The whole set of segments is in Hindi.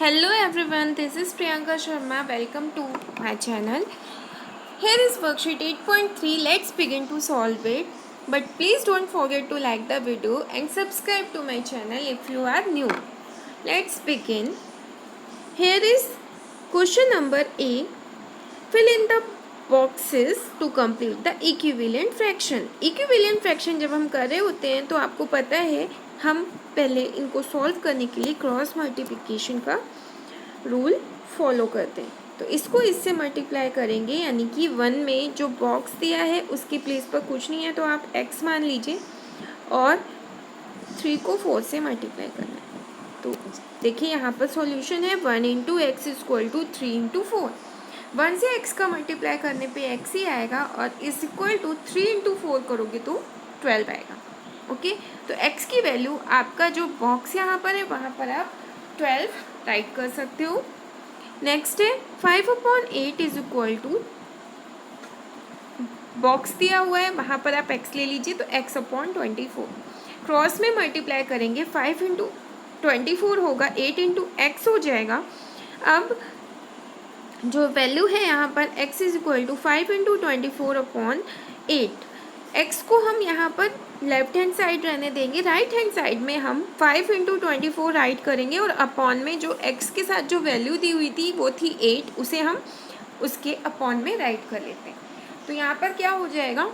Hello everyone, this is Priyanka Sharma. Welcome to my channel. Here is worksheet 8.3. Let's begin to solve it. But please don't forget to like the video and subscribe to my channel if you are new. Let's begin. Here is question number A. Fill in the boxes to complete the equivalent fraction. Equivalent fraction जब हम कर रहे होते हैं तो आपको पता है हम पहले इनको सॉल्व करने के लिए क्रॉस मल्टीप्लिकेशन का रूल फॉलो करते हैं। तो इसको इससे मल्टीप्लाई करेंगे, यानी कि 1 में जो बॉक्स दिया है उसकी प्लेस पर कुछ नहीं है तो आप x मान लीजिए और 3 को 4 से मल्टीप्लाई करना है। तो देखिए यहाँ पर सॉल्यूशन है 1 into X equal to 3 into 4। 1 से x का मल्टीप्लाई करने पे x ही आएगा और इज इक्वल टू 3 इंटू 4 करोगे तो 12 आएगा। ओके, तो x की वैल्यू आपका जो बॉक्स यहाँ पर है वहाँ पर आप 12 राइट कर सकते हो। नेक्स्ट है 5/8 इज इक्वल टू, बॉक्स दिया हुआ है वहाँ पर आप x ले लीजिए तो x/24। क्रॉस में मल्टीप्लाई करेंगे 5 इंटू 24 होगा, 8 इंटू एक्स हो जाएगा। अब जो वैल्यू है यहाँ पर x is equal to 5 into 24/8। x को हम यहाँ पर लेफ्ट हैंड साइड रहने देंगे, राइट हैंड साइड में हम 5 इंटू 24 राइट करेंगे और अपॉन में जो x के साथ जो वैल्यू दी हुई थी वो थी 8, उसे हम उसके अपॉन में राइट कर लेते हैं। तो यहाँ पर क्या हो जाएगा,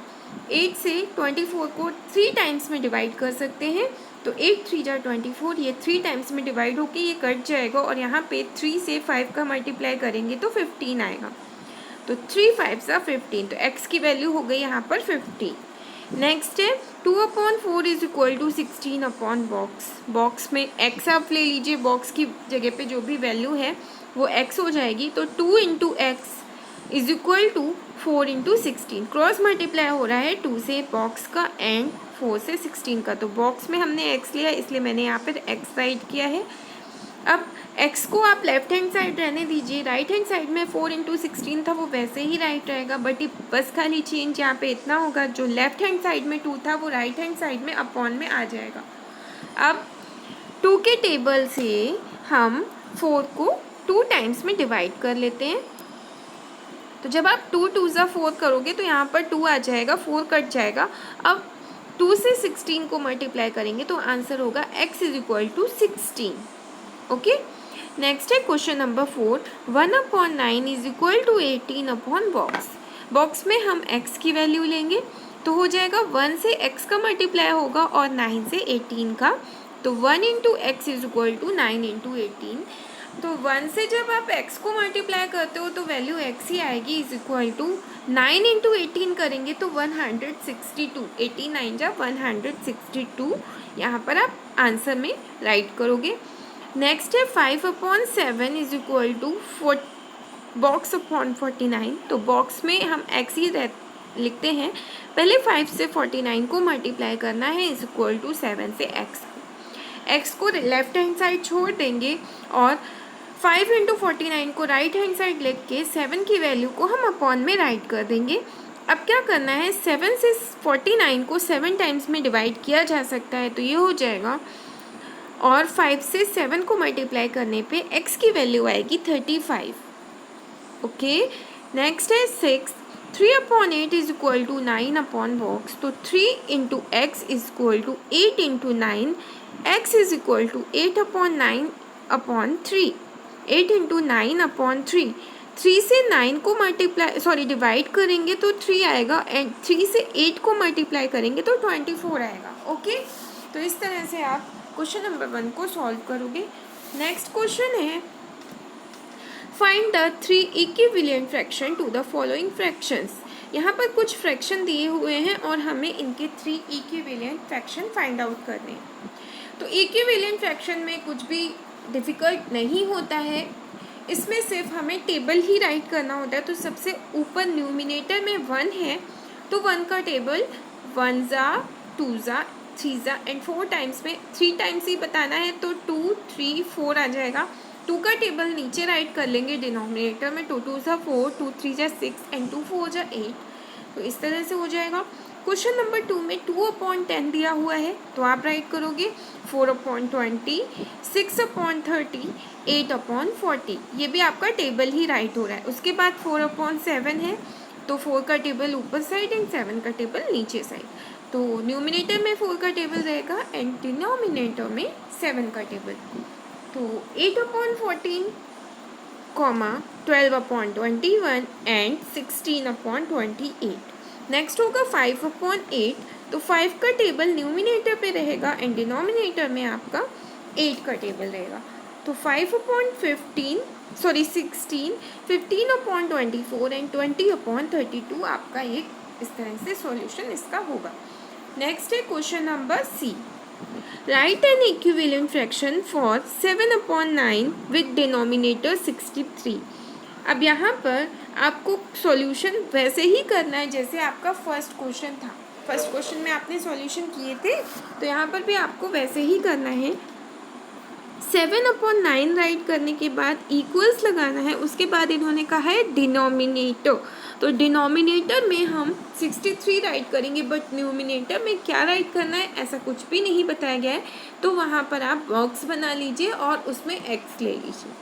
8 से 24 को 3 टाइम्स में डिवाइड कर सकते हैं। तो 8 3 जा 24, ये 3 टाइम्स में डिवाइड होके ये कट जाएगा और यहाँ पे 3 से 5 का मल्टीप्लाई करेंगे तो 15 आएगा। तो 3 5 जा 15, तो x की वैल्यू हो गई यहाँ पर 50। नेक्स्ट है 2/4 is equal to 16 upon box. Box में x आप ले लीजिए, बॉक्स की जगह पे जो भी वैल्यू है वो x हो जाएगी। तो 2 into X is equal to 4 into 16। Cross multiply हो रहा है 2 से बॉक्स का एंड 4 से 16 का। तो बॉक्स में हमने x लिया इसलिए मैंने यहाँ पर x राइट किया है। अब x को आप लेफ्ट हैंड साइड रहने दीजिए, राइट हैंड साइड में 4 इंटू 16 था वो वैसे ही राइट रहेगा, बट बस खाली चेंज यहाँ पे इतना होगा, जो लेफ्ट हैंड साइड में 2 था वो राइट हैंड साइड में अपॉन में आ जाएगा। अब 2 के टेबल से हम 4 को 2 टाइम्स में डिवाइड कर लेते हैं। तो जब आप 2 2 जा 4 करोगे तो यहाँ पर 2 आ जाएगा, 4 कट जाएगा। अब 2 से 16 को मल्टीप्लाई करेंगे तो आंसर होगा x is equal to 16। Okay, next है question number 4। 1/9 is equal to 18 upon box. Box में हम x की वैल्यू लेंगे तो हो जाएगा 1 से x का मल्टीप्लाई होगा और 9 से 18 का। तो 1 into X is equal to 9 into 18। तो 1 से जब आप x को मल्टीप्लाई करते हो तो वैल्यू x ही आएगी, इज इक्वल टू 9 इंटू 18 करेंगे तो 162। 89 जा 162 यहाँ पर आप आंसर में राइट करोगे। नेक्स्ट है 5/7 is equal to box upon 49। तो बॉक्स में हम x ही लिखते हैं, पहले 5 से 49 को मल्टीप्लाई करना है, इज इक्वल टू 7 से x को लेफ्ट हैंड साइड छोड़ देंगे और 5 इंटू 49 को राइट हैंड साइड लिख के 7 की वैल्यू को हम अपॉन में राइट कर देंगे। अब क्या करना है, 7 से 49 को 7 टाइम्स में डिवाइड किया जा सकता है तो ये हो जाएगा, और 5 से 7 को मल्टीप्लाई करने पे x की वैल्यू आएगी 35। ओके, नेक्स्ट है 6। 3/8 is equal to 9 upon box. तो 3 into X is equal to 8 into 9। x is equal to 8/9 upon 3। 8 into 9 upon 3। 3 से 9 को डिवाइड करेंगे तो 3 आएगा एंड 3 से 8 को मल्टीप्लाई करेंगे तो 24 आएगा। ओके, तो इस तरह से आप क्वेश्चन नंबर 1 को सॉल्व करोगे। नेक्स्ट क्वेश्चन है find the 3 equivalent fraction to the following fractions. यहाँ पर कुछ फ्रैक्शन दिए हुए हैं और हमें इनके 3 इक्विवेलेंट फ्रैक्शन फाइंड आउट करने हैं। तो इक्विवेलेंट फ्रैक्शन में कुछ भी डिफ़िकल्ट नहीं होता है, इसमें सिर्फ हमें टेबल ही राइट करना होता है। तो सबसे ऊपर न्यूमिनेटर में 1 है तो 1 का टेबल 1 जा 2 जा 3 जा एंड 4 टाइम्स में 3 टाइम्स ही बताना है तो 2 3 4 आ जाएगा। 2 का टेबल नीचे राइट कर लेंगे डिनोमिनेटर में, 2 2 जा 4, 2 3 जा 6 एंड 2 4 जा 8। तो इस तरह से हो जाएगा। क्वेश्चन नंबर 2 में 2/10 दिया हुआ है, तो आप राइट करोगे 4/20, 6/30, 8/40। ये भी आपका टेबल ही राइट हो रहा है। उसके बाद 4/7 है, तो 4 का टेबल ऊपर साइड एंड 7 का टेबल नीचे साइड। तो न्यूमिनेटर में 4 का टेबल रहेगा एंड डिनोमिनेटर में 7 का टेबल। तो 8/14, 12/21 एंड 16/28। नेक्स्ट होगा 5/8, तो 5 का टेबल न्यूमिनेटर पे रहेगा एंड डिनोमिनेटर में आपका 8 का टेबल रहेगा। तो 5/16, 15/24 एंड 20/32 आपका एक इस तरह से सॉल्यूशन इसका होगा। नेक्स्ट है question number C. Write an equivalent fraction for 7/9 with denominator 63। अब यहाँ पर आपको सॉल्यूशन वैसे ही करना है जैसे आपका फर्स्ट क्वेश्चन था। फर्स्ट क्वेश्चन में आपने सॉल्यूशन किए थे, तो यहाँ पर भी आपको वैसे ही करना है। 7/9 राइट करने के बाद इक्वल्स लगाना है। उसके बाद इन्होंने कहा है डिनोमिनेटर, तो डिनोमिनेटर में हम 63 राइट करेंगे, बट न्यूमिनेटर में क्या राइट करना है ऐसा कुछ भी नहीं बताया गया है। तो वहाँ पर आप बॉक्स बना लीजिए और उसमें एक्स ले लीजिए।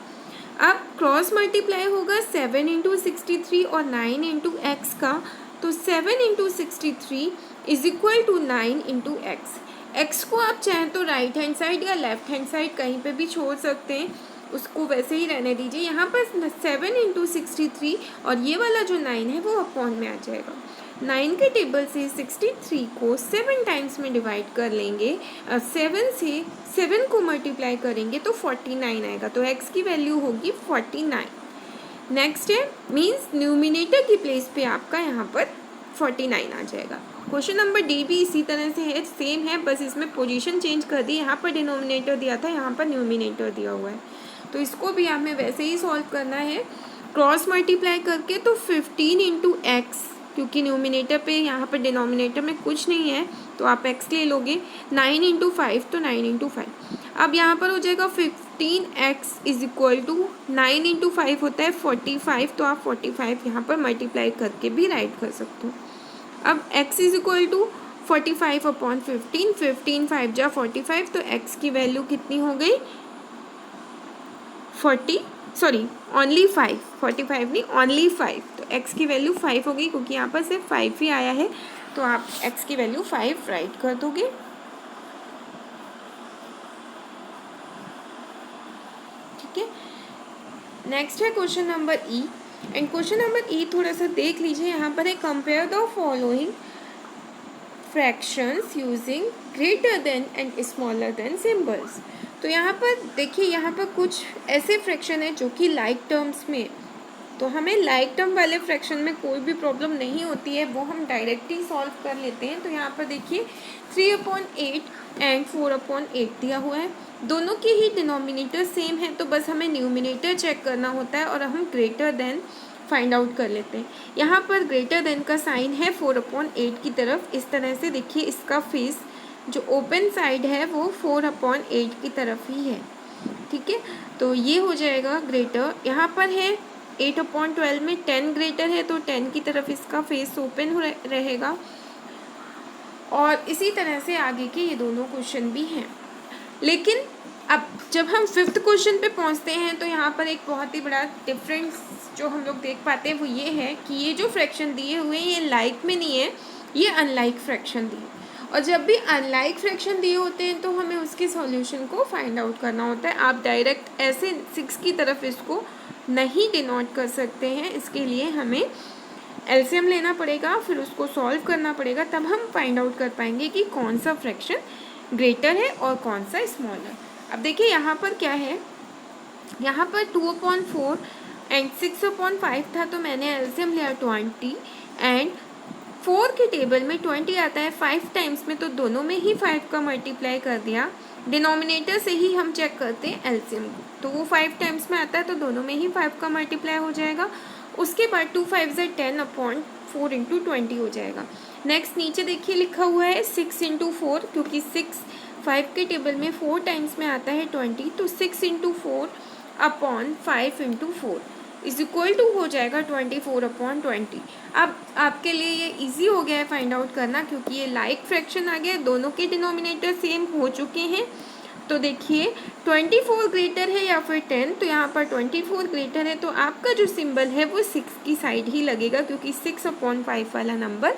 अब क्रॉस मल्टीप्लाई होगा 7 × 63 और 9 × x का, तो 7 × 63 is equal to 9 × x। x को आप चाहें तो राइट हैंड साइड या लेफ्ट हैंड साइड कहीं पे भी छोड़ सकते हैं, उसको वैसे ही रहने दीजिए। यहाँ पर 7 × 63 और ये वाला जो 9 है वो अपॉन में आ जाएगा। 9 के टेबल से 63 को 7 टाइम्स में डिवाइड कर लेंगे, 7 से 7 को मल्टीप्लाई करेंगे तो 49 आएगा, तो x की वैल्यू होगी 49। नेक्स्ट है मीन्स न्यूमिनेटर की प्लेस पे आपका यहाँ पर 49 आ जाएगा। क्वेश्चन नंबर डी भी इसी तरह से है, सेम है, बस इसमें पोजीशन चेंज कर दी। यहाँ पर डिनोमिनेटर दिया था, यहाँ पर न्यूमिनेटर दिया हुआ है, तो इसको भी हमें वैसे ही सॉल्व करना है क्रॉस मल्टीप्लाई करके। तो 15 × x, क्योंकि न्यूमिनेटर पे यहाँ पर डिनोमिनेटर में कुछ नहीं है तो आप x ले लोगे। 9 × 5, तो 9 × 5। अब यहाँ पर हो जाएगा 15x इज इक्वल टू 9 × 5 होता है 45, तो आप 45 यहाँ पर मल्टीप्लाई करके भी राइट कर सकते हो। अब x इज इक्वल टू 45/15, 15 5 जा 45, तो x की वैल्यू कितनी हो गई ओनली 5, 45 नहीं ओनली 5, तो x की वैल्यू 5 हो गई, क्योंकि यहाँ पर सिर्फ 5 ही आया है, तो आप x की वैल्यू 5 राइट कर दोगे। ठीक है, नेक्स्ट है question number E, and question number ई थोड़ा सा देख लीजिए। यहाँ पर है compare the following fractions using greater than and smaller than symbols. तो यहाँ पर देखिए, यहाँ पर कुछ ऐसे फ्रैक्शन है जो कि लाइक टर्म्स में, तो हमें लाइक टर्म वाले फ्रैक्शन में कोई भी प्रॉब्लम नहीं होती है, वो हम डायरेक्टली सॉल्व कर लेते हैं। तो यहाँ पर देखिए 3/8 एंड 4/8 दिया हुआ है, दोनों की ही डिनोमिनेटर सेम है, तो बस हमें न्यूमिनेटर चेक करना होता है और हम ग्रेटर देन फाइंड आउट कर लेते हैं। यहाँ पर ग्रेटर देन का साइन है 4/8 की तरफ, इस तरह से देखिए इसका फेस जो ओपन साइड है वो 4/8 की तरफ ही है। ठीक है, तो ये हो जाएगा ग्रेटर। यहाँ पर है 8/12 में 10 ग्रेटर है, तो 10 की तरफ इसका फेस ओपन रहेगा, और इसी तरह से आगे के ये दोनों क्वेश्चन भी हैं। लेकिन अब जब हम 5th क्वेश्चन पे पहुंचते हैं तो यहाँ पर एक बहुत ही बड़ा डिफरेंस जो हम लोग देख पाते हैं वो ये है कि ये जो फ्रैक्शन दिए हुए हैं ये लाइक में नहीं है, ये अनलाइक फ्रैक्शन दिए, और जब भी अनलाइक फ्रैक्शन दिए होते हैं तो हमें उसके सॉल्यूशन को फाइंड आउट करना होता है। आप डायरेक्ट ऐसे 6 की तरफ इसको नहीं डिनोट कर सकते हैं, इसके लिए हमें एलसीएम लेना पड़ेगा, फिर उसको सॉल्व करना पड़ेगा, तब हम फाइंड आउट कर पाएंगे कि कौन सा फ्रैक्शन ग्रेटर है और कौन सा स्मॉलर। अब देखिए यहाँ पर क्या है, यहाँ पर 2/4 एंड 6/5 था, तो मैंने एलसीएम लिया 20, एंड 4 के टेबल में 20 आता है 5 टाइम्स में, तो दोनों में ही 5 का मल्टीप्लाई कर दिया। डिनोमिनेटर से ही हम चेक करते हैं एलसीएम को, तो वो 5 टाइम्स में आता है, तो दोनों में ही 5 का मल्टीप्लाई हो जाएगा। उसके बाद 2 5 = 10/4 × 20 हो जाएगा। नेक्स्ट नीचे देखिए लिखा हुआ है 6 × 4, क्योंकि 6 5 के टेबल में 4 टाइम्स में आता है 20, तो 6 × 4/5 × 4, इज इक्वल टू हो जाएगा 24/20। अब आपके लिए ये इजी हो गया है फाइंड आउट करना, क्योंकि ये लाइक फ्रैक्शन आ गया, दोनों के डिनोमिनेटर सेम हो चुके हैं। तो देखिए 24 ग्रेटर है या फिर 10, तो यहाँ पर 24 ग्रेटर है, तो आपका जो सिंबल है वो 6 की साइड ही लगेगा, क्योंकि 6/5 वाला नंबर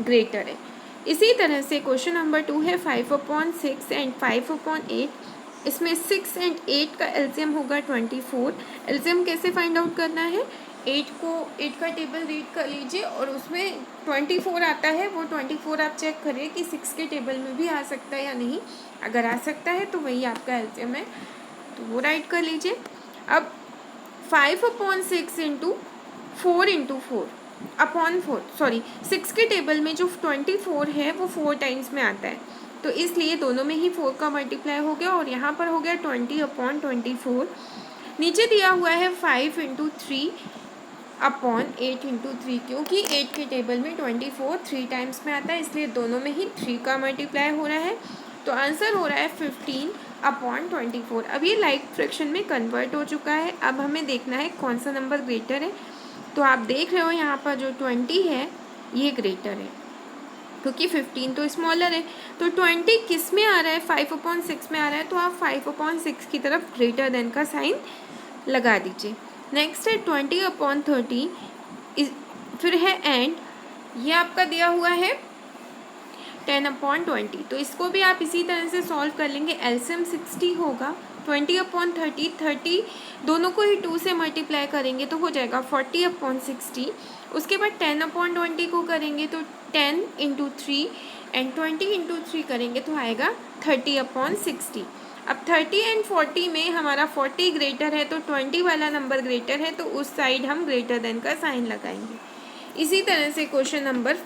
ग्रेटर है। इसी तरह से क्वेश्चन नंबर 2 है 5/6 एंड 5/8। इसमें 6 एंड 8 का एलसीएम होगा 24। एलसीएम कैसे फाइंड आउट करना है, 8 का टेबल रीड कर लीजिए और उसमें 24 आता है, वो 24 आप चेक करिए कि 6 के टेबल में भी आ सकता है या नहीं। अगर आ सकता है तो वही आपका एलसीएम है, तो वो राइट कर लीजिए। अब 5/6 इंटू 6 के टेबल में जो 24 है वो 4 टाइम्स में आता है, तो इसलिए दोनों में ही 4 का मल्टीप्लाई हो गया और यहाँ पर हो गया 20/24। नीचे दिया हुआ है 5/3/8 क्योंकि 8 के टेबल में 24 3 टाइम्स में आता है, इसलिए दोनों में ही 3 का मल्टीप्लाई हो रहा है। तो आंसर हो रहा है 15/24। अब ये लाइक फ्रैक्शन में कन्वर्ट हो चुका है। अब हमें देखना है कौन सा नंबर ग्रेटर है। तो आप देख रहे हो यहाँ पर जो 20 है ये ग्रेटर है, क्योंकि 15 तो स्मॉलर है। तो 20 किस में आ रहा है, 5/6 में आ रहा है, तो आप 5/6 की तरफ ग्रेटर देन का साइन लगा दीजिए। नेक्स्ट है 20/30, फिर है एंड, ये आपका दिया हुआ है 10/20। तो इसको भी आप इसी तरह से सॉल्व कर लेंगे। एलसीएम 60 होगा, 20/30, 30 दोनों को ही 2 से मल्टीप्लाई करेंगे तो हो जाएगा 40/60। उसके बाद 10/20 को करेंगे तो 10 × 3 एंड 20 × 3 करेंगे तो आएगा 30/60। अब 30 एंड 40 में हमारा 40 ग्रेटर है, तो 20 वाला नंबर ग्रेटर है, तो उस साइड हम ग्रेटर देन का साइन लगाएंगे। इसी तरह से क्वेश्चन नंबर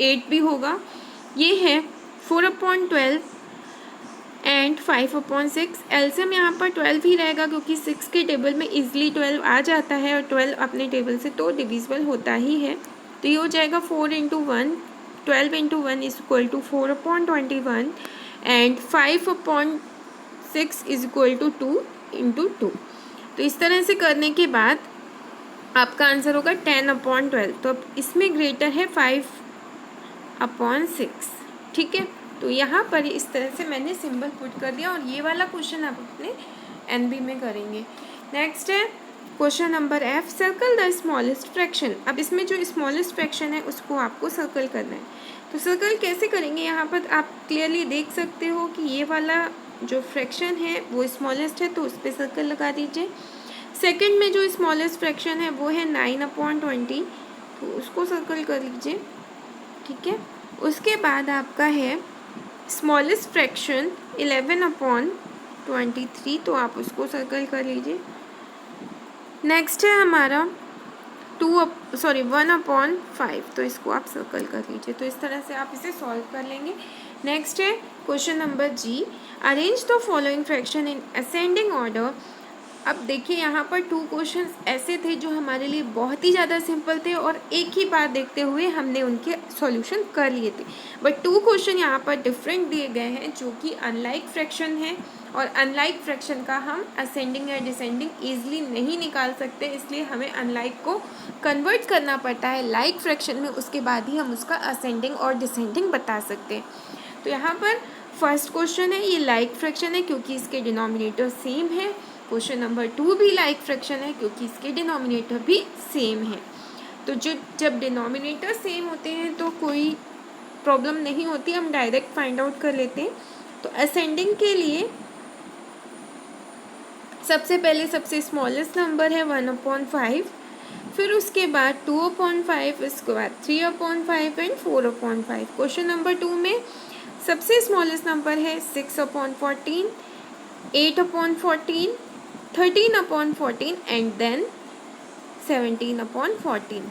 8 भी होगा। ये है 4/12 एंड 5/6। एलसीएम यहाँ पर 12 ही रहेगा, क्योंकि 6 के टेबल में इजीली 12 आ जाता है और 12 अपने टेबल से तो डिविजिबल होता ही है। तो ये हो जाएगा 4 × 1, 12 × 1 is equal to 4/21 and 5/6 is equal to 2 × 2। तो इस तरह से करने के बाद आपका आंसर होगा 10/12। तो अब इसमें ग्रेटर है 5/6, ठीक है। तो यहाँ पर इस तरह से मैंने सिंबल पुट कर दिया और ये वाला क्वेश्चन आप अपने एनबी में करेंगे। नेक्स्ट है question number F, circle the smallest fraction. अब इसमें जो स्मॉलेस्ट फ्रैक्शन है उसको आपको सर्कल करना है। तो सर्कल कैसे करेंगे, यहाँ पर आप क्लियरली देख सकते हो कि ये वाला जो फ्रैक्शन है वो स्मॉलेस्ट है, तो उस पर सर्कल लगा दीजिए। सेकंड में जो स्मॉलेस्ट फ्रैक्शन है वो है 9/20, तो उसको सर्कल कर लीजिए, ठीक है। उसके बाद आपका है स्मॉलेस्ट फ्रैक्शन 11/23, तो आप उसको सर्कल कर लीजिए। नेक्स्ट है हमारा 1/5, तो इसको आप सर्कल कर लीजिए। तो इस तरह से आप इसे सॉल्व कर लेंगे। नेक्स्ट है question number G, arrange the following fraction in ascending order. अब देखिए यहाँ पर 2 क्वेश्चंस ऐसे थे जो हमारे लिए बहुत ही ज़्यादा सिंपल थे और एक ही बार देखते हुए हमने उनके सॉल्यूशन कर लिए थे। बट 2 क्वेश्चन यहाँ पर डिफरेंट दिए गए हैं, जो कि अनलाइक फ्रैक्शन है, और अनलाइक फ्रैक्शन का हम असेंडिंग या डिसेंडिंग ईजिली नहीं निकाल सकते, इसलिए हमें अनलाइक को कन्वर्ट करना पड़ता है लाइक फ्रैक्शन में, उसके बाद ही हम उसका असेंडिंग और डिसेंडिंग बता सकते हैं। तो यहाँ पर फर्स्ट क्वेश्चन है, ये लाइक फ्रैक्शन है क्योंकि इसके डिनोमिनेटर सेम है। क्वेश्चन नंबर 2 भी लाइक फ्रैक्शन है क्योंकि इसके डिनोमिनेटर भी सेम है। तो जब डिनोमिनेटर सेम होते हैं तो कोई प्रॉब्लम नहीं होती, हम डायरेक्ट फाइंड आउट कर लेते हैं। तो असेंडिंग के लिए सबसे पहले सबसे स्मॉलेस्ट नंबर है 1/5, फिर उसके बाद 2/5, इसके बाद 3/5 एंड 4/5। क्वेश्चन नंबर 2 में सबसे स्मॉलेस्ट नंबर है 6/14, 8/14, 13/14 एंड देन 17/14।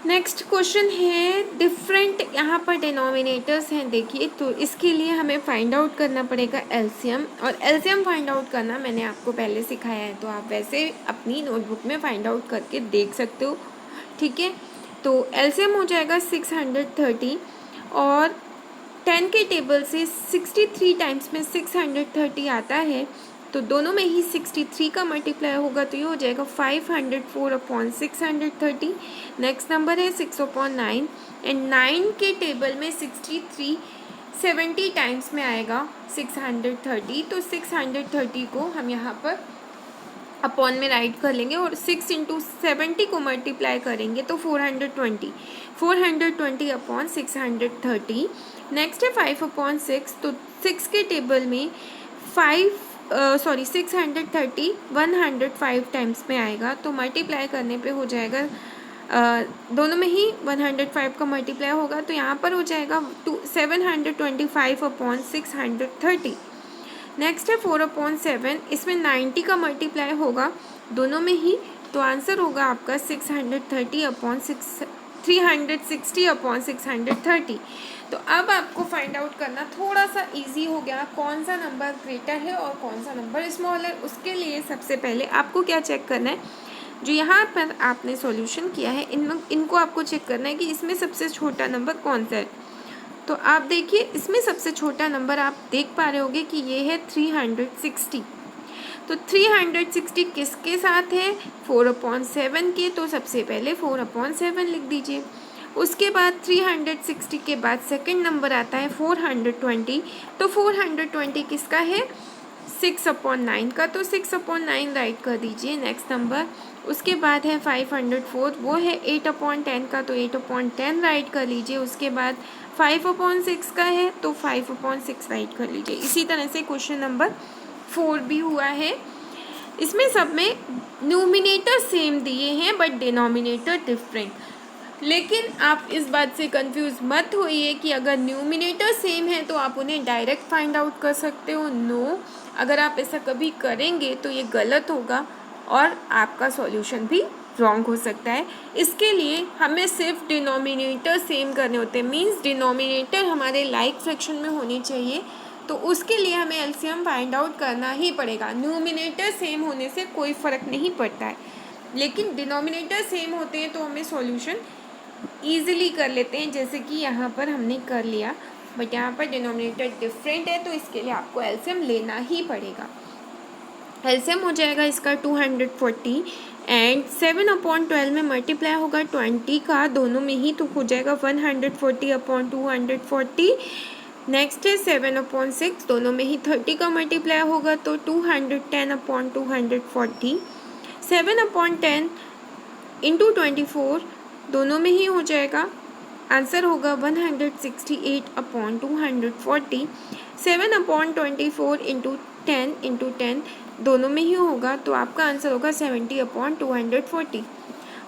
नेक्स्ट क्वेश्चन है डिफरेंट, यहाँ पर डिनोमिनेटर्स हैं देखिए, तो इसके लिए हमें फाइंड आउट करना पड़ेगा एलसीएम, और एलसीएम फाइंड आउट करना मैंने आपको पहले सिखाया है, तो आप वैसे अपनी नोटबुक में फाइंड आउट करके देख सकते हो, ठीक है। तो एलसीएम हो जाएगा 630 और 10 के टेबल से 63 टाइम्स में 630 आता है, तो दोनों में ही 63 का मल्टीप्लाई होगा तो ये हो जाएगा 504/630। नेक्स्ट नंबर है 6/9 एंड 9 के टेबल में 63 70 टाइम्स में आएगा 630। तो 630 को हम यहाँ पर अपॉन में राइट कर लेंगे और 6 इंटू 70 को मल्टीप्लाई करेंगे तो 420 अपॉन 630। नेक्स्ट है 5/6, तो 6 के टेबल में 630 105 टाइम्स में आएगा तो मल्टीप्लाई करने पे हो जाएगा दोनों में ही 105 का मल्टीप्लाई होगा तो यहाँ पर हो जाएगा 725/630। नेक्स्ट है 4/7, इसमें 90 का मल्टीप्लाई होगा दोनों में ही तो आंसर होगा आपका 360/630। तो अब आपको फाइंड आउट करना थोड़ा सा इजी हो गया, कौन सा नंबर ग्रेटर है और कौन सा नंबर स्मॉल है। उसके लिए सबसे पहले आपको क्या चेक करना है, जो यहाँ पर आपने सॉल्यूशन किया है इनको आपको चेक करना है कि इसमें सबसे छोटा नंबर कौन सा है। तो आप देखिए इसमें सबसे छोटा नंबर आप देख पा रहे होगे कि ये है 360। तो 360 किसके साथ है, 4/7 के, तो सबसे पहले 4/7 लिख दीजिए। उसके बाद 360 के बाद सेकंड नंबर आता है 420। तो 420 किसका है, 6/9 का, तो 6/9 राइट कर दीजिए नेक्स्ट नंबर। उसके बाद है 504, वो है 8/10 का, तो 8/10 राइट कर लीजिए। उसके बाद 5/6 का है तो 5/6 राइट कर लीजिए। इसी तरह से क्वेश्चन नंबर 4 भी हुआ है। इसमें सब में न्यूमिनेटर सेम दिए हैं बट डिनोमिनेटर डिफरेंट, लेकिन आप इस बात से कंफ्यूज मत होइए कि अगर न्यूमिनेटर सेम है तो आप उन्हें डायरेक्ट फाइंड आउट कर सकते हो। नो, अगर आप ऐसा कभी करेंगे तो ये गलत होगा और आपका सॉल्यूशन भी रॉन्ग हो सकता है। इसके लिए हमें सिर्फ डिनोमिनेटर सेम करने होते हैं, मींस डिनोमिनेटर हमारे लाइक फ्रैक्शन में होनी चाहिए। तो उसके लिए हमें एलसीएम फाइंड आउट करना ही पड़ेगा। न्यूमिनेटर सेम होने से कोई फ़र्क नहीं पड़ता है, लेकिन डिनोमिनेटर सेम होते हैं तो हमें सॉल्यूशन ईजिली कर लेते हैं, जैसे कि यहाँ पर हमने कर लिया। बट यहाँ पर डिनोमिनेटर डिफरेंट है तो इसके लिए आपको एलसीएम लेना ही पड़ेगा। एलसीएम हो जाएगा इसका 240 एंड 7/12 में मल्टीप्लाई होगा 20 का दोनों में ही, तो हो जाएगा 140/240। नेक्स्ट है 7/6, दोनों में ही 30 का मल्टीप्लाई होगा तो 210/240। 7/10 इंटू 24 दोनों में ही हो जाएगा, आंसर होगा 168/240। 7/24 इंटू 10 दोनों में ही होगा तो आपका आंसर होगा 70/240।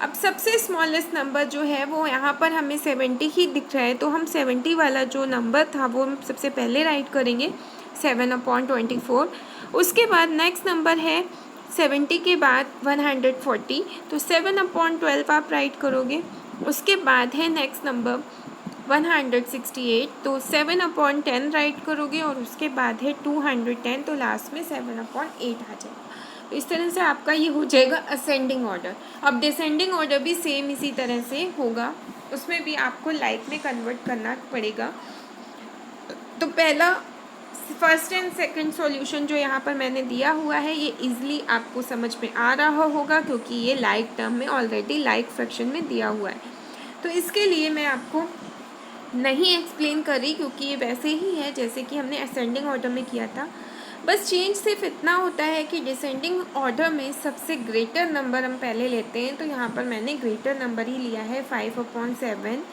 अब सबसे स्मॉलेस्ट नंबर जो है वो यहाँ पर हमें 70 ही दिख रहा है, तो हम 70 वाला जो नंबर था वो हम सबसे पहले राइट करेंगे 7/24। उसके बाद नेक्स्ट नंबर है 70 के बाद 140, तो 7/12 आप राइट करोगे। उसके बाद है नेक्स्ट नंबर 168, तो 7/10 राइट करोगे और उसके बाद है 210, तो लास्ट में 7/8 आ जाएगा। तो इस तरह से आपका ये हो जाएगा असेंडिंग ऑर्डर। अब डिसेंडिंग ऑर्डर भी सेम इसी तरह से होगा, उसमें भी आपको लाइक में कन्वर्ट करना पड़ेगा। तो पहला फर्स्ट एंड सेकंड सॉल्यूशन जो यहाँ पर मैंने दिया हुआ है ये इजीली आपको समझ में आ रहा होगा, क्योंकि ये लाइक टर्म में ऑलरेडी लाइक फ्रैक्शन में दिया हुआ है। तो इसके लिए मैं आपको नहीं एक्सप्लेन कर रही, क्योंकि ये वैसे ही है जैसे कि हमने असेंडिंग ऑर्डर में किया था। बस चेंज सिर्फ इतना होता है कि डिसेंडिंग ऑर्डर में सबसे ग्रेटर नंबर हम पहले लेते हैं, तो यहाँ पर मैंने ग्रेटर नंबर ही लिया है 5/7,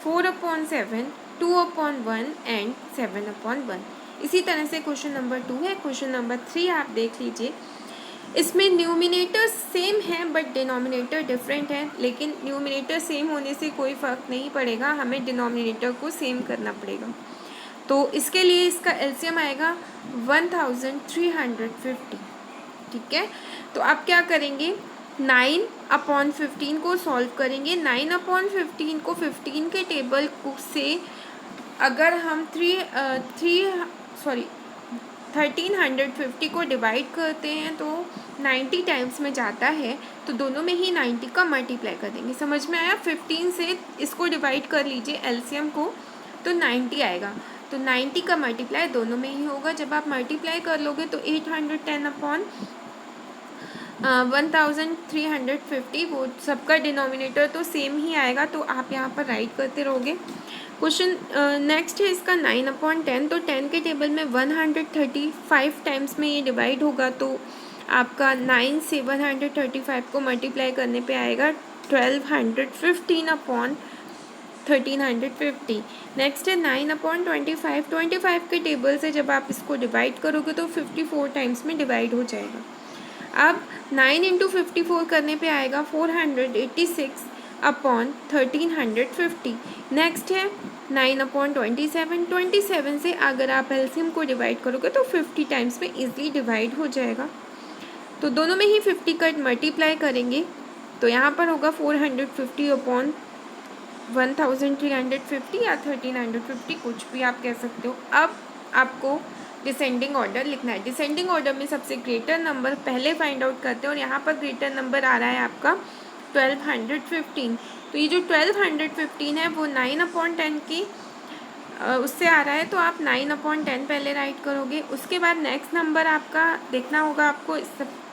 4/7, 2/1 एंड 7/1। इसी तरह से क्वेश्चन नंबर 2 है। क्वेश्चन नंबर 3 आप देख लीजिए, इसमें न्यूमिनेटर सेम है बट डिनोमिनेटर डिफरेंट है, लेकिन न्यूमिनेटर सेम होने से कोई फ़र्क नहीं पड़ेगा, हमें डिनोमिनेटर को सेम करना पड़ेगा। तो इसके लिए इसका एलसीएम आएगा 1350। ठीक है, तो आप क्या करेंगे, 9/15 को सॉल्व करेंगे। 9/15 को 15 के टेबल से अगर हम 1350 को डिवाइड करते हैं तो 90 टाइम्स में जाता है, तो दोनों में ही 90 का मल्टीप्लाई कर देंगे। समझ में आया? 15 से इसको डिवाइड कर लीजिए एलसीएम को, तो 90 आएगा। तो 90 का मल्टीप्लाई दोनों में ही होगा। जब आप मल्टीप्लाई कर लोगे तो 810 अपॉन 1350, वो सबका डिनोमिनेटर तो सेम ही आएगा, तो आप यहाँ पर राइट करते रहोगे। क्वेश्चन नेक्स्ट है इसका 9/10। तो 10 के टेबल में 135 टाइम्स में ये डिवाइड होगा, तो आपका 9 से 135 को मल्टीप्लाई करने पे आएगा 1215 अपॉन 1350। नेक्स्ट है 9/25। 25 के टेबल से जब आप इसको डिवाइड करोगे तो 54 टाइम्स में डिवाइड हो जाएगा। अब 9 इंटू 54 करने पे आएगा 486 अपॉन 1350। नेक्स्ट है 9/27। 27 से अगर आप एलसीएम को डिवाइड करोगे तो 50 टाइम्स में इजीली डिवाइड हो जाएगा। तो दोनों में ही 50 का मल्टीप्लाई करेंगे तो यहाँ पर होगा 450 अपॉन 1350 या 1350, कुछ भी आप कह सकते हो। अब आपको डिसेंडिंग ऑर्डर लिखना है। डिसेंडिंग ऑर्डर में सबसे ग्रेटर नंबर पहले फाइंड आउट करते हैं, और यहाँ पर ग्रेटर नंबर आ रहा है आपका 1215। तो ये जो 1215 है वो 9/10 की उससे आ रहा है, तो आप 9/10 पहले राइट करोगे। उसके बाद नेक्स्ट नंबर आपका देखना होगा आपको,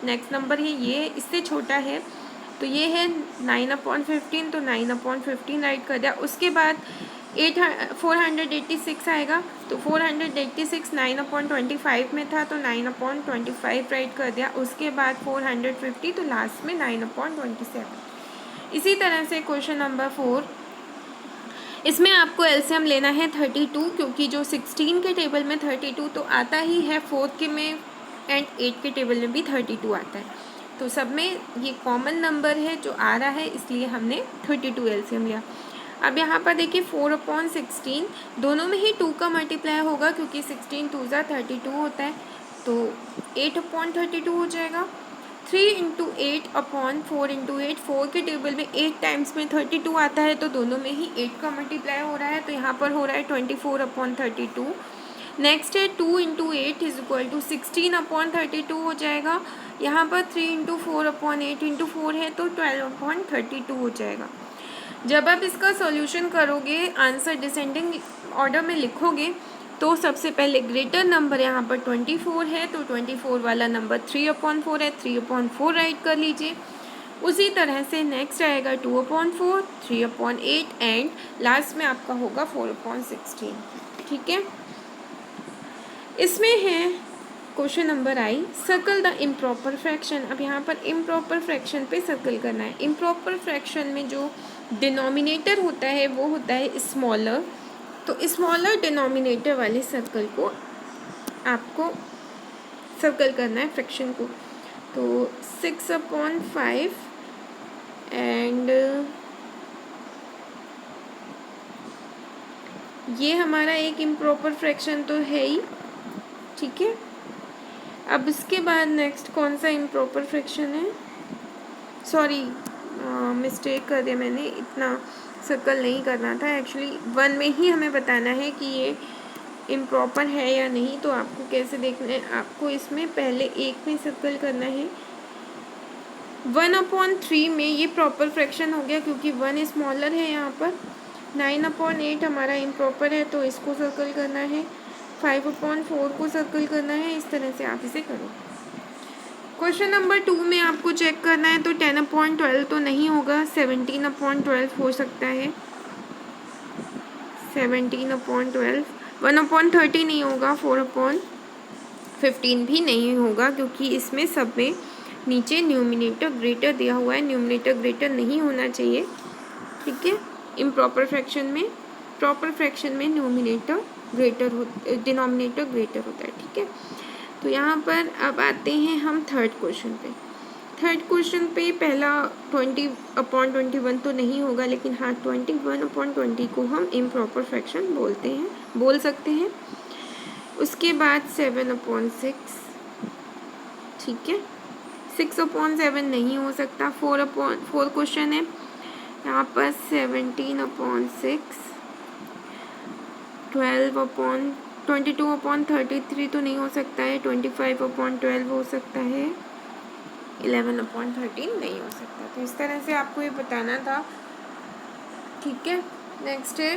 नेक्स्ट नंबर है ये इससे छोटा है, तो ये है 9/15, तो 9/15 राइट कर दिया। उसके बाद 486 आएगा, तो 486 9/25 में था, तो 9/25 राइट कर दिया। उसके बाद 450, तो लास्ट में 9/27। इसी तरह से क्वेश्चन नंबर 4, इसमें आपको एलसीएम लेना है 32, क्योंकि जो 16 के टेबल में 32 तो आता ही है, 4 के में एंड 8 के टेबल में भी 32 आता है, तो सब में ये कॉमन नंबर है जो आ रहा है, इसलिए हमने 32 एलसीएम लिया। अब यहाँ पर देखिए 4/16, दोनों में ही 2 का मल्टीप्लाई होगा, क्योंकि 16 2 ज़ा 32 होता है, तो 8/32 हो जाएगा। 3 इंटू 8 अपॉन 4 इंटू 8, 4 के टेबल में 8 टाइम्स में 32 आता है, तो दोनों में ही 8 का मल्टीप्लाई हो रहा है, तो यहाँ पर हो रहा है 24/32। नेक्स्ट है 2 इंटू 8 इज इक्वल टू 16/32 हो जाएगा। यहाँ पर 3 इंटू 4 अपॉन 8 इंटू 4 है, तो 12/32 हो जाएगा। जब आप इसका सॉल्यूशन करोगे, आंसर डिसेंडिंग ऑर्डर में लिखोगे, तो सबसे पहले ग्रेटर नंबर यहाँ पर 24 है, तो 24 वाला नंबर 3/4 है, 3/4 राइट कर लीजिए। उसी तरह से नेक्स्ट आएगा 2/4, 3/8 एंड लास्ट में आपका होगा 4/16। ठीक है, इसमें है question number I, circle the improper fraction. अब यहाँ पर इम्प्रॉपर फ्रैक्शन पे सर्कल करना है। इम्प्रॉपर फ्रैक्शन में जो डिनोमिनेटर होता है वो होता है स्मॉलर, तो स्मॉलर डिनोमिनेटर वाले सर्कल को आपको सर्कल करना है फ्रैक्शन को। तो 6/5 एंड ये हमारा एक इम्प्रॉपर फ्रैक्शन तो है ही, ठीक है। अब इसके बाद नेक्स्ट कौन सा इम्प्रॉपर फ्रैक्शन है, सॉरी मिस्टेक कर दिया मैंने, इतना सर्कल नहीं करना था एक्चुअली। 1 में ही हमें बताना है कि ये इम्प्रॉपर है या नहीं, तो आपको कैसे देखना है, आपको इसमें पहले एक में सर्कल करना है। 1/3 में ये प्रॉपर फ्रैक्शन हो गया, क्योंकि 1 स्मॉलर है यहाँ पर। 9/8 हमारा इम्प्रॉपर है, तो इसको सर्कल करना है। 5/4 को सर्कल करना है। इस तरह से आप इसे करो। क्वेश्चन नंबर 2 में आपको चेक करना है, तो 10/12 तो नहीं होगा, 17/12 हो सकता है। 17/12, 1/30 नहीं होगा, 4/15 भी नहीं होगा, क्योंकि इसमें सब में नीचे न्यूमिनेटर ग्रेटर दिया हुआ है, न्यूमिनेटर ग्रेटर नहीं होना चाहिए, ठीक है। इम्प्रॉपर फ्रैक्शन में, प्रॉपर फ्रैक्शन में न्यूमिनेटर ग्रेटर डिनोमिनेटर ग्रेटर होता है, ठीक है। तो यहाँ पर अब आते हैं हम थर्ड क्वेश्चन पे। थर्ड क्वेश्चन पे पहला 20/21 तो नहीं होगा, लेकिन हाँ 21/20 को हम इम्प्रॉपर फ्रैक्शन बोल सकते हैं। उसके बाद 7/6, ठीक है। 6/7 नहीं हो सकता। 4 क्वेश्चन है यहाँ पर, 17/6, 22/33 तो नहीं हो सकता है, 25/12 हो सकता है, 11/13 नहीं हो सकता। तो इस तरह से आपको ये बताना था, ठीक है। नेक्स्ट है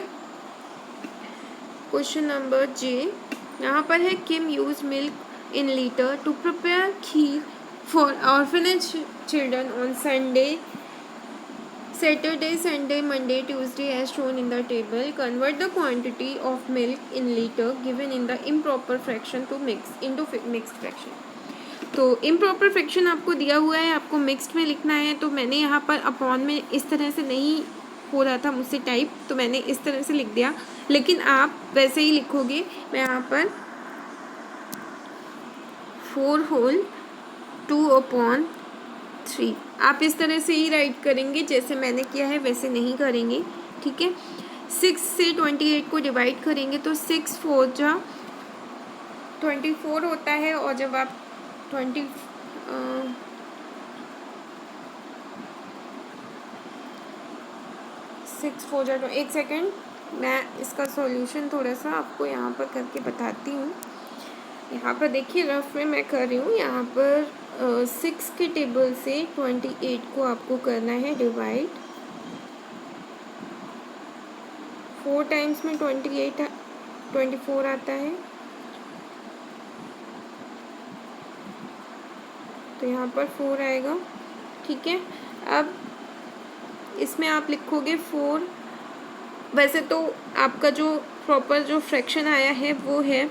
क्वेश्चन नंबर जे, यहाँ पर है Kim use milk in litre to prepare kheer for orphanage children on Sunday, Saturday, Sunday, Monday, Tuesday as shown in the table. Convert the quantity of milk in liter given in the improper fraction to mixed fraction. तो improper fraction आपको दिया हुआ है, आपको mixed में लिखना है। तो मैंने यहाँ पर अपॉन में इस तरह से नहीं हो रहा था मुझसे टाइप, तो मैंने इस तरह से लिख दिया, लेकिन आप वैसे ही लिखोगे। मैं यहाँ पर 4/2/3 आप इस तरह से ही राइट करेंगे, जैसे मैंने किया है वैसे नहीं करेंगे, ठीक है। 6 से 28 को डिवाइड करेंगे तो 6 4 जा 24 होता है, और जब आप 6 4 जा, एक सेकेंड, मैं इसका सॉल्यूशन थोड़ा सा आपको यहाँ पर करके बताती हूँ। यहाँ पर देखिए रफ में मैं कर रही हूँ। यहाँ पर 6 के टेबल से 28 को आपको करना है डिवाइड। 4 टाइम्स में 24 आता है, तो यहाँ पर 4 आएगा, ठीक है। अब इसमें आप लिखोगे 4, वैसे तो आपका जो प्रॉपर जो फ्रैक्शन आया है वो है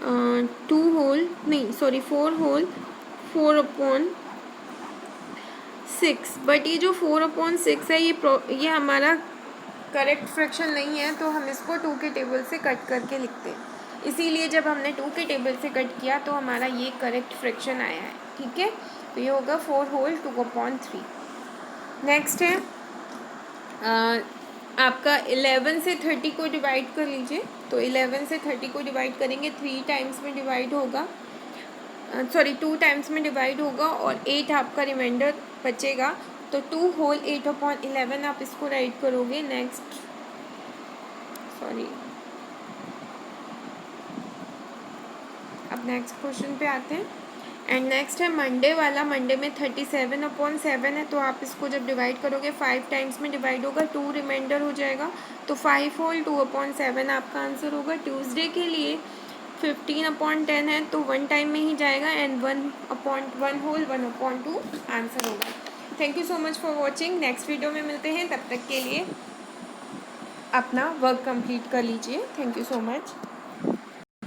4/6, बट ये जो 4/6 है ये हमारा करेक्ट फ्रैक्शन नहीं है, तो हम इसको 2 के टेबल से कट करके लिखते हैं। इसीलिए जब हमने 2 के टेबल से कट किया तो हमारा ये करेक्ट फ्रैक्शन आया है, ठीक है। तो ये होगा 4/2/3। नेक्स्ट है आपका 11 से 30 को डिवाइड कर लीजिए। तो 11 से 30 को डिवाइड करेंगे, 3 टाइम्स में डिवाइड होगा, 2 टाइम्स में डिवाइड होगा, और 8 आपका रिमाइंडर बचेगा। तो 2/8/11 आप इसको राइट करोगे। अब नेक्स्ट क्वेश्चन पे आते हैं। एंड नेक्स्ट है मंडे वाला। मंडे में 37/7 है, तो आप इसको जब डिवाइड करोगे 5 टाइम्स में डिवाइड होगा, 2 रिमाइंडर हो जाएगा, तो 5/2/7 आपका आंसर होगा। ट्यूसडे के लिए 15/10 है, तो 1 टाइम में ही जाएगा, एंड 1/1/2 आंसर होगा। Thank you so much for watching. Next video में मिलते हैं, तब तक के लिए अपना वर्क कंप्लीट कर लीजिए। Thank you so much.